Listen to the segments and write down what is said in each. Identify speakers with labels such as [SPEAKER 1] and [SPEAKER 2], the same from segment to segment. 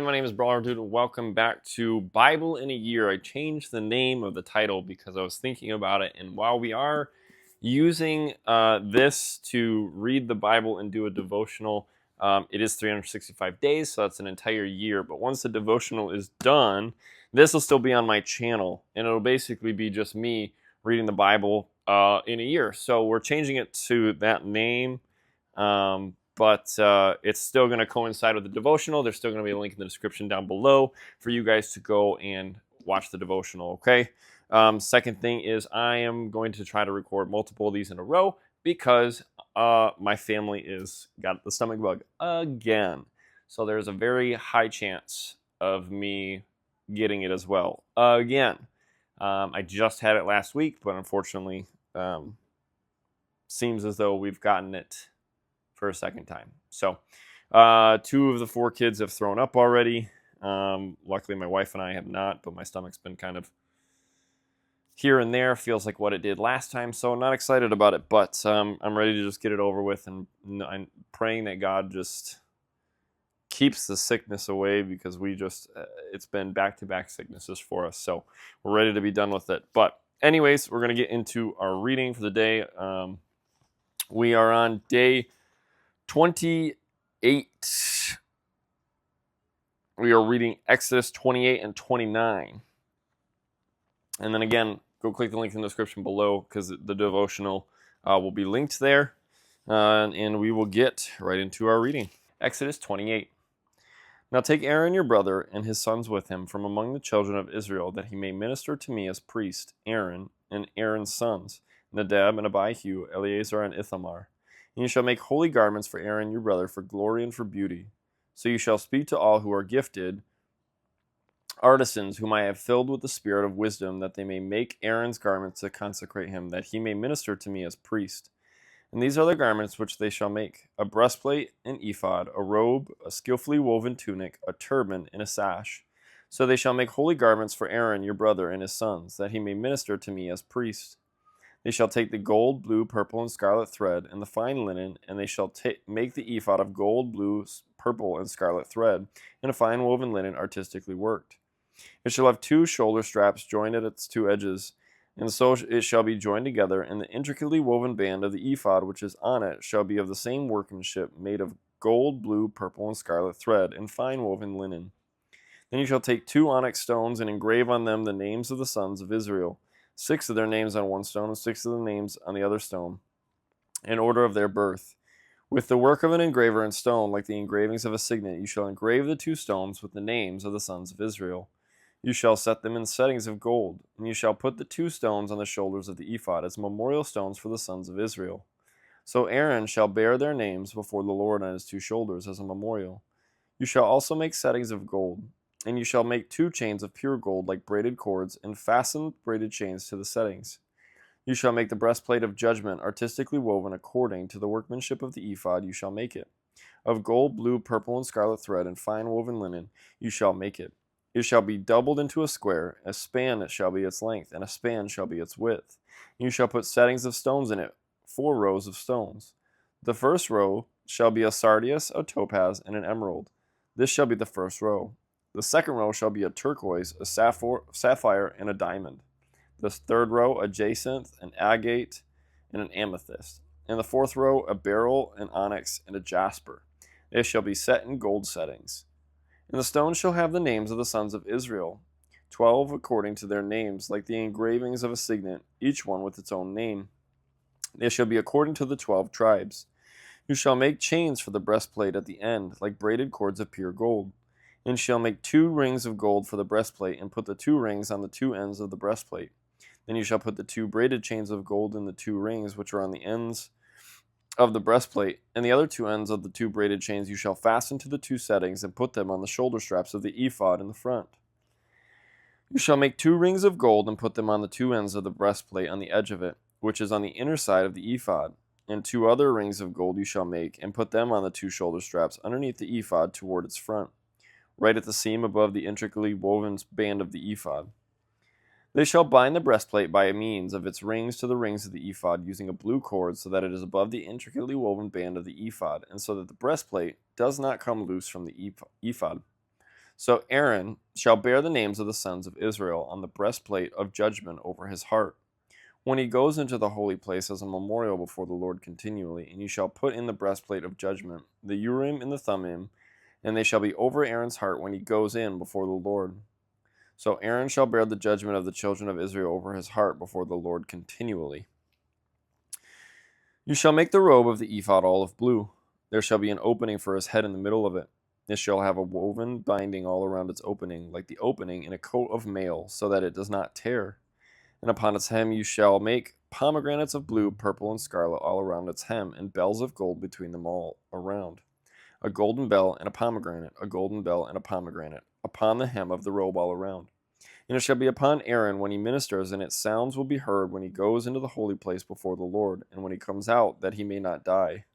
[SPEAKER 1] my name is Brawler Dude, and welcome back to Bible in a Year. I changed the name of the title because I was thinking about it, and while we are using this to read the Bible and do a devotional, it is 365 days, so that's an entire year. But once the devotional is done, this will still be on my channel, and it'll basically be just me reading the Bible in a year. So we're changing it to that name. But it's still going to coincide with the devotional. There's still going to be a link in the description down below for you guys to go and watch the devotional, okay? Second thing is I am going to try to record multiple of these in a row because my family is got the stomach bug again. So there's a very high chance of me getting it as well again. I just had it last week, but unfortunately seems as though we've gotten it for a second time. So 2 of the 4 kids have thrown up already. Luckily my wife and I have not, but my stomach's been kind of here and there. Feels like what it did last time, so not excited about it, but I'm ready to just get it over with, and I'm praying that God just keeps the sickness away, because we just it's been back-to-back sicknesses for us, so we're ready to be done with it. But anyways, we're going to get into our reading for the day. We are on day 28. We are reading Exodus 28 and 29. And then again, go click the link in the description below, because the devotional will be linked there. And we will get right into our reading. Exodus 28. Now take Aaron your brother and his sons with him from among the children of Israel, that he may minister to me as priest, Aaron and Aaron's sons, Nadab and Abihu, Eleazar and Ithamar. And you shall make holy garments for Aaron your brother, for glory and for beauty. So you shall speak to all who are gifted, artisans whom I have filled with the spirit of wisdom, that they may make Aaron's garments to consecrate him, that he may minister to me as priest. And these are the garments which they shall make: a breastplate, an ephod, a robe, a skillfully woven tunic, a turban, and a sash. So they shall make holy garments for Aaron your brother and his sons, that he may minister to me as priest. They shall take the gold, blue, purple, and scarlet thread, and the fine linen, and they shall make the ephod of gold, blue, purple, and scarlet thread, and a fine woven linen artistically worked. It shall have 2 shoulder straps joined at its 2 edges, and so it shall be joined together, and the intricately woven band of the ephod which is on it shall be of the same workmanship, made of gold, blue, purple, and scarlet thread, and fine woven linen. Then you shall take 2 onyx stones, and engrave on them the names of the sons of Israel, 6 of their names on one stone, and 6 of the names on the other stone, in order of their birth. With the work of an engraver in stone, like the engravings of a signet, you shall engrave the 2 stones with the names of the sons of Israel. You shall set them in settings of gold, and you shall put the 2 stones on the shoulders of the ephod as memorial stones for the sons of Israel. So Aaron shall bear their names before the Lord on his 2 shoulders as a memorial. You shall also make settings of gold, and you shall make 2 chains of pure gold like braided cords, and fasten braided chains to the settings. You shall make the breastplate of judgment artistically woven according to the workmanship of the ephod. You shall make it of gold, blue, purple, and scarlet thread, and fine woven linen. You shall make it. It shall be doubled into a square. A span it shall be its length, and a span shall be its width. You shall put settings of stones in it, 4 rows of stones. The first row shall be a sardius, a topaz, and an emerald. This shall be the first row. The second row shall be a turquoise, a sapphire, and a diamond. The third row a jacinth, an agate, and an amethyst. And the fourth row a beryl, an onyx, and a jasper. They shall be set in gold settings. And the stones shall have the names of the sons of Israel, 12 according to their names, like the engravings of a signet, each one with its own name. They shall be according to the 12 tribes. You shall make chains for the breastplate at the end, like braided cords of pure gold. And shall make 2 rings of gold for the breastplate, and put the 2 rings on the 2 ends of the breastplate. Then you shall put the 2 braided chains of gold in the 2 rings which are on the ends of the breastplate, and the other 2 ends of the 2 braided chains you shall fasten to the 2 settings, and put them on the shoulder straps of the ephod in the front. You shall make 2 rings of gold, and put them on the 2 ends of the breastplate on the edge of it, which is on the inner side of the ephod. And 2 other rings of gold you shall make, and put them on the 2 shoulder straps underneath the ephod toward its front, right at the seam above the intricately woven band of the ephod. They shall bind the breastplate by means of its rings to the rings of the ephod, using a blue cord, so that it is above the intricately woven band of the ephod, and so that the breastplate does not come loose from the ephod. So Aaron shall bear the names of the sons of Israel on the breastplate of judgment over his heart, when he goes into the holy place as a memorial before the Lord continually. And you shall put in the breastplate of judgment the Urim and the Thummim, and they shall be over Aaron's heart when he goes in before the Lord. So Aaron shall bear the judgment of the children of Israel over his heart before the Lord continually. You shall make the robe of the ephod olive blue. There shall be an opening for his head in the middle of it. It shall have a woven binding all around its opening, like the opening in a coat of mail, so that it does not tear. And upon its hem you shall make pomegranates of blue, purple, and scarlet all around its hem, and bells of gold between them all around. A golden bell and a pomegranate, a golden bell and a pomegranate, upon the hem of the robe all around. And it shall be upon Aaron when he ministers, and its sounds will be heard when he goes into the holy place before the Lord, and when he comes out, that he may not die.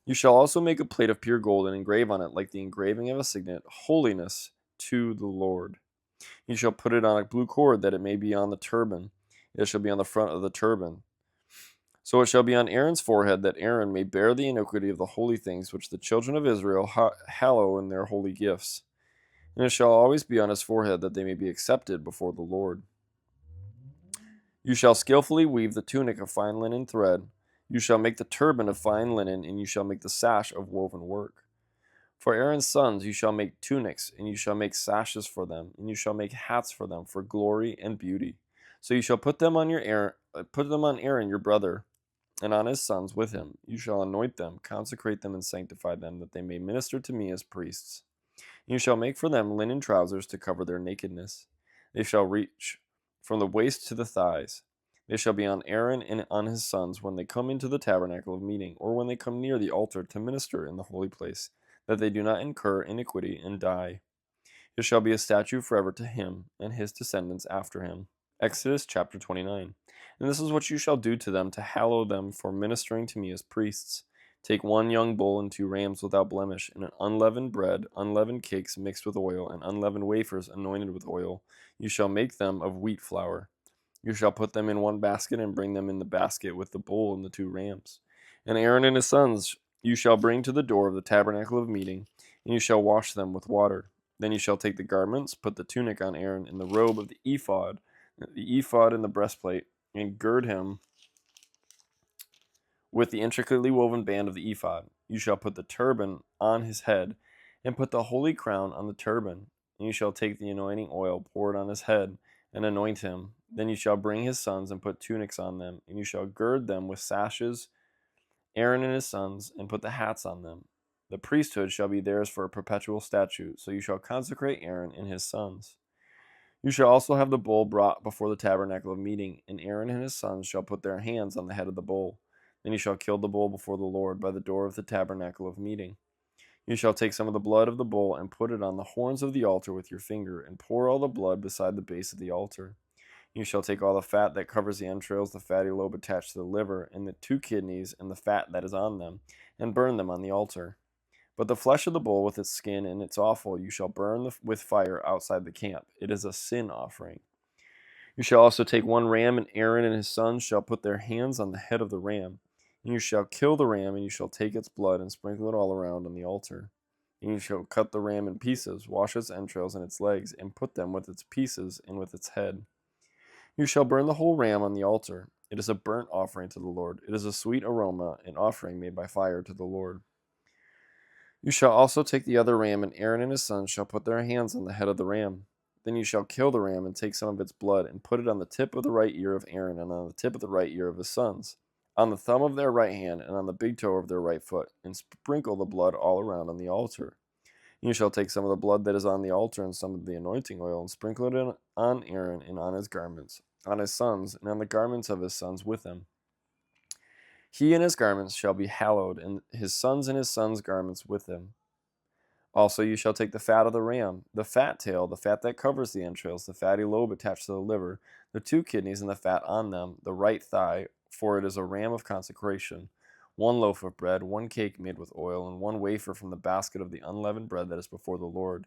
[SPEAKER 1] You shall also make a plate of pure gold and engrave on it, like the engraving of a signet, holiness to the Lord. You shall put it on a blue cord, that it may be on the turban. It shall be on the front of the turban. So it shall be on Aaron's forehead, that Aaron may bear the iniquity of the holy things which the children of Israel hallow in their holy gifts. And it shall always be on his forehead, that they may be accepted before the Lord. You shall skillfully weave the tunic of fine linen thread. You shall make the turban of fine linen, and you shall make the sash of woven work. For Aaron's sons you shall make tunics, and you shall make sashes for them, and you shall make hats for them for glory and beauty. So you shall put them on Aaron your brother, and on his sons with him. You shall anoint them, consecrate them, and sanctify them, that they may minister to me as priests. You shall make for them linen trousers to cover their nakedness. They shall reach from the waist to the thighs. They shall be on Aaron and on his sons when they come into the tabernacle of meeting, or when they come near the altar to minister in the holy place, that they do not incur iniquity and die. It shall be a statute forever to him and his descendants after him. Exodus chapter 29. And this is what you shall do to them to hallow them for ministering to me as priests. Take 1 young bull and 2 rams without blemish, and an unleavened bread, unleavened cakes mixed with oil, and unleavened wafers anointed with oil. You shall make them of wheat flour. You shall put them in 1 basket, and bring them in the basket with the bull and the 2 rams. And Aaron and his sons you shall bring to the door of the tabernacle of meeting, and you shall wash them with water. Then you shall take the garments, put the tunic on Aaron, and the robe of the ephod and the breastplate, and gird him with the intricately woven band of the ephod. You shall put the turban on his head, and put the holy crown on the turban. And you shall take the anointing oil, pour it on his head, and anoint him. Then you shall bring his sons and put tunics on them, and you shall gird them with sashes, Aaron and his sons, and put the hats on them. The priesthood shall be theirs for a perpetual statute, so you shall consecrate Aaron and his sons. You shall also have the bull brought before the tabernacle of meeting, and Aaron and his sons shall put their hands on the head of the bull. Then you shall kill the bull before the Lord by the door of the tabernacle of meeting. You shall take some of the blood of the bull and put it on the horns of the altar with your finger, and pour all the blood beside the base of the altar. You shall take all the fat that covers the entrails, the fatty lobe attached to the liver, and the 2 kidneys, and the fat that is on them, and burn them on the altar. But the flesh of the bull with its skin and its offal you shall burn with fire outside the camp. It is a sin offering. You shall also take 1 ram, and Aaron and his sons shall put their hands on the head of the ram. And you shall kill the ram, and you shall take its blood and sprinkle it all around on the altar. And you shall cut the ram in pieces, wash its entrails and its legs, and put them with its pieces and with its head. You shall burn the whole ram on the altar. It is a burnt offering to the Lord. It is a sweet aroma, an offering made by fire to the Lord. You shall also take the other ram, and Aaron and his sons shall put their hands on the head of the ram. Then you shall kill the ram, and take some of its blood, and put it on the tip of the right ear of Aaron, and on the tip of the right ear of his sons, on the thumb of their right hand, and on the big toe of their right foot, and sprinkle the blood all around on the altar. You shall take some of the blood that is on the altar, and some of the anointing oil, and sprinkle it on Aaron, and on his garments, on his sons, and on the garments of his sons with him. He and his garments shall be hallowed, and his sons' garments with him. Also you shall take the fat of the ram, the fat tail, the fat that covers the entrails, the fatty lobe attached to the liver, the 2 kidneys and the fat on them, the right thigh, for it is a ram of consecration, 1 loaf of bread, 1 cake made with oil, and 1 wafer from the basket of the unleavened bread that is before the Lord.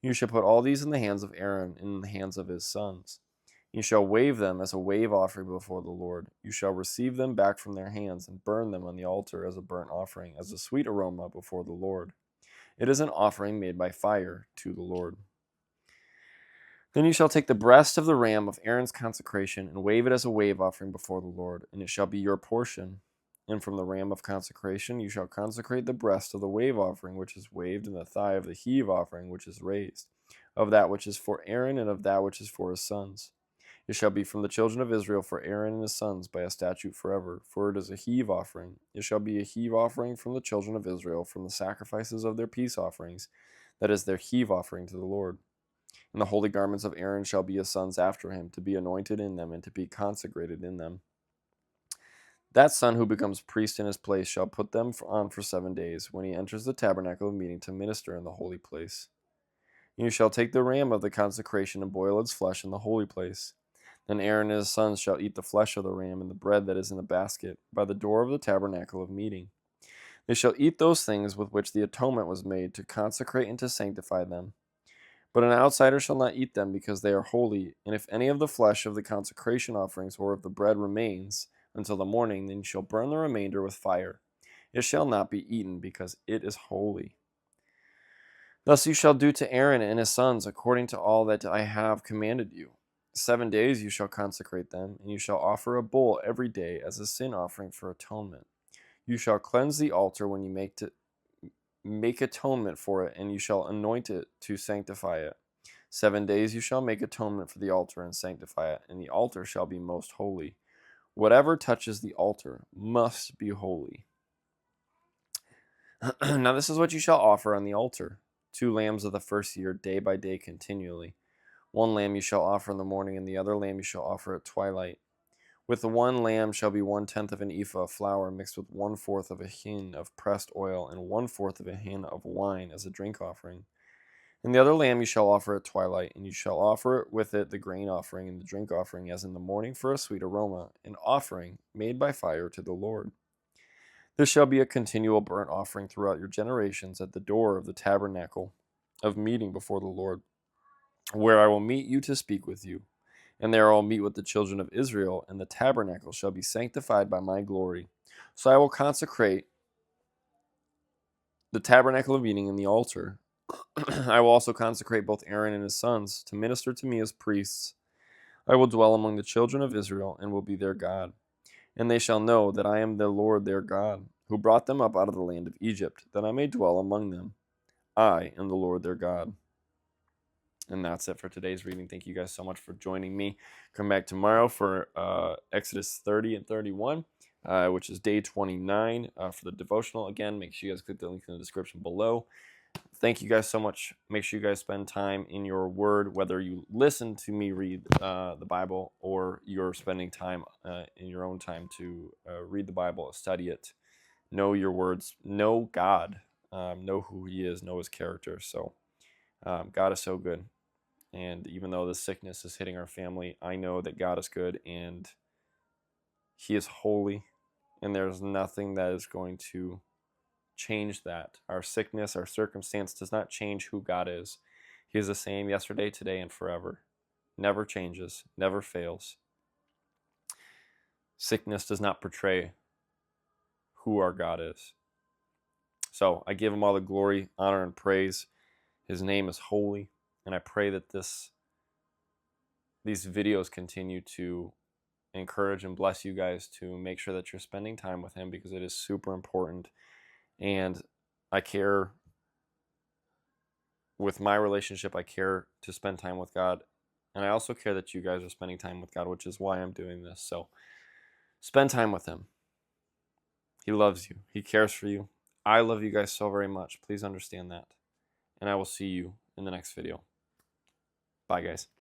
[SPEAKER 1] You shall put all these in the hands of Aaron and in the hands of his sons. You shall wave them as a wave offering before the Lord. You shall receive them back from their hands, and burn them on the altar as a burnt offering, as a sweet aroma before the Lord. It is an offering made by fire to the Lord. Then you shall take the breast of the ram of Aaron's consecration and wave it as a wave offering before the Lord, and it shall be your portion. And from the ram of consecration you shall consecrate the breast of the wave offering which is waved, and the thigh of the heave offering which is raised, of that which is for Aaron and of that which is for his sons. It shall be from the children of Israel for Aaron and his sons by a statute forever, for it is a heave offering. It shall be a heave offering from the children of Israel from the sacrifices of their peace offerings, that is their heave offering to the Lord. And the holy garments of Aaron shall be his sons after him, to be anointed in them and to be consecrated in them. That son who becomes priest in his place shall put them on for 7 days, when he enters the tabernacle of meeting to minister in the holy place. And you shall take the ram of the consecration and boil its flesh in the holy place. Then Aaron and his sons shall eat the flesh of the ram and the bread that is in the basket by the door of the tabernacle of meeting. They shall eat those things with which the atonement was made to consecrate and to sanctify them. But an outsider shall not eat them, because they are holy. And if any of the flesh of the consecration offerings or of the bread remains until the morning, then you shall burn the remainder with fire. It shall not be eaten, because it is holy. Thus you shall do to Aaron and his sons according to all that I have commanded you. 7 days you shall consecrate them, and you shall offer a bull every day as a sin offering for atonement. You shall cleanse the altar when you make atonement for it, and you shall anoint it to sanctify it. 7 days you shall make atonement for the altar and sanctify it, and the altar shall be most holy. Whatever touches the altar must be holy. Now this is what you shall offer on the altar: 2 lambs of the first year, day by day continually. 1 lamb you shall offer in the morning, and the other lamb you shall offer at twilight. With the 1 lamb shall be 1/10 of an ephah of flour mixed with 1/4 of a hin of pressed oil, and 1/4 of a hin of wine as a drink offering. And the other lamb you shall offer at twilight, and you shall offer with it the grain offering and the drink offering as in the morning for a sweet aroma, an offering made by fire to the Lord. This shall be a continual burnt offering throughout your generations at the door of the tabernacle of meeting before the Lord, where I will meet you to speak with you. And there I will meet with the children of Israel, and the tabernacle shall be sanctified by my glory. So I will consecrate the tabernacle of meeting and the altar. I will also consecrate both Aaron and his sons to minister to me as priests. I will dwell among the children of Israel and will be their God. And they shall know that I am the Lord their God, who brought them up out of the land of Egypt, that I may dwell among them. I am the Lord their God. And that's it for today's reading. Thank you guys so much for joining me. Come back tomorrow for Exodus 30 and 31, which is day 29 for the devotional. Again, make sure you guys click the link in the description below. Thank you guys so much. Make sure you guys spend time in your word, whether you listen to me read the Bible or you're spending time in your own time to read the Bible, study it, know your words, know God, know who he is, know his character. So God is so good. And even though this sickness is hitting our family, I know that God is good and he is holy, and there's nothing that is going to change that. Our sickness, our circumstance does not change who God is. He is the same yesterday, today, and forever. Never changes, never fails. Sickness does not portray who our God is. So I give him all the glory, honor, and praise. His name is holy, and I pray that these videos continue to encourage and bless you guys to make sure that you're spending time with him, because it is super important. And I care with my relationship, I care to spend time with God. And I also care that you guys are spending time with God, which is why I'm doing this. So spend time with him. He loves you. He cares for you. I love you guys so very much. Please understand that. And I will see you in the next video. Bye, guys.